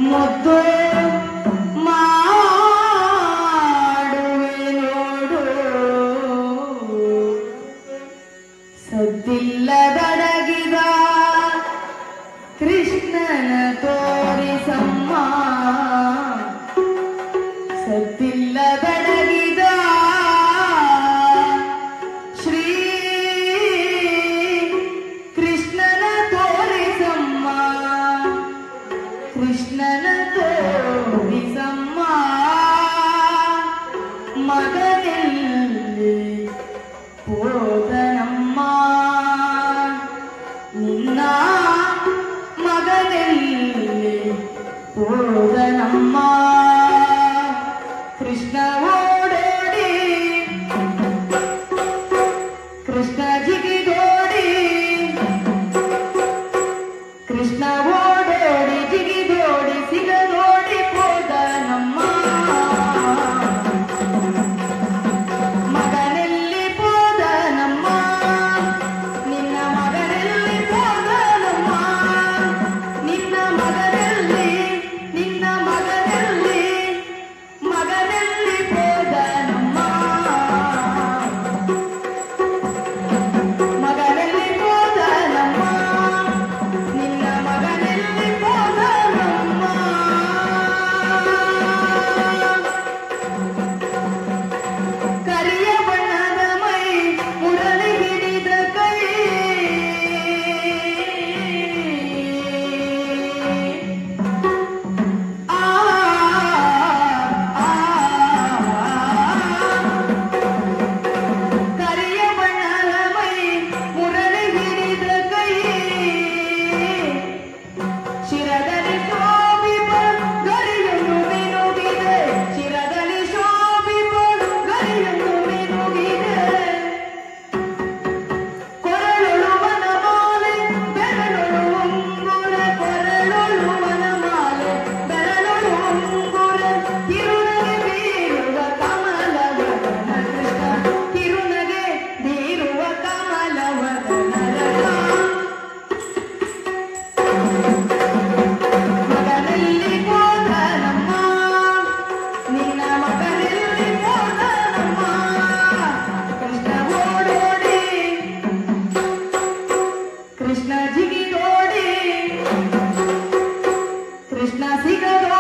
ಮುದ್ದು ಮಾಡುವೆ ನೋಡು ಸದ್ದಿಲ್ಲದಡಗಿದ ಕೃಷ್ಣನ ತೋರಿಸಮ್ಮ ಸದ್ದಿಲ್ಲದಡಗಿದ ಶ್ರೀ ಕೃಷ್ಣನ ತೋರಿಸಮ್ಮ ಕೃಷ್ಣನ ತೋರಿಸಮ್ಮ ಮಗನೆಲ್ಲಿ ಹೋದನಮ್ಮ ನಿನ್ನ ಮಗನೆಲ್ಲಿ ಹೋದನಮ್ಮ ಕೃಷ್ಣ ಓಡೋಡಿ ಕೃಷ್ಣ ಜಿಗಿದೋಡಿ ಕೃಷ್ಣ ಓಡೋಡಿ ಜಿಗಿದೋಡಿ ಸಿಗದೋಡಿ ಹೋದನಮ್ಮ ಮಗನೆಲ್ಲಿ ಹೋದನಮ್ಮ ನಿನ್ನ ಮಗನೆಲ್ಲಿ ಹೋದನಮ್ಮ ನಿನ್ನ ಮಗನೆಲ್ಲಿ ಮಗನೆಲ್ಲಿ ಹೋದನಮ್ಮ ಮಗನೆಲ್ಲಿ ಹೋದನಮ್ಮ ನಿನ್ನ ಮಗನೆಲ್ಲಿ ಹೋದನಮ್ಮ ಕರಿಯ ಬಣ್ಣದ ಮೈ ಮುರಳಿ ಹಿಡಿದ ಕೈ ಆ ಕರಿಯ ಬಣ್ಣದ ಮೈ ಮುರಳಿ ಹಿಡಿದ ಕೈ ಶಿರದಲ್ಲಿ ಶೋಭಿಪ ಗರಿಯನ್ನು ಮಿನುಗಿದೆ ಶಿರದಲ್ಲಿ ಶೋಭಿಪ ಗರಿಯನ್ನು ಮಿನುಗಿದೆ ಕೊರಳೊಳು ವನಮಾಲೆ ಬೆರಳೊಳು ಉಂಗುರ ಕೊರಳೊಳು ವನಮಾಲೆ ಬೆರಳೊಳು ಉಂಗುರ ಕಿರುನಗೆ ಬೀರುವ ಕಮಲವದನ ಕೃಷ್ಣ ಕಿರುನಗೆ ಬೀರುವ ಕಮಲವದನ ಮಗನೆಲ್ಲಿ ಹೋದನಮ್ಮ ನಿನ್ನ ಮಗನೆಲ್ಲಿ ಹೋದನಮ್ಮ ಕೃಷ್ಣ ಓಡೋಡಿ ಕೃಷ್ಣ ಜಿಗಿದೋಡಿ ಕೃಷ್ಣ ಸಿಗದೋಡಿ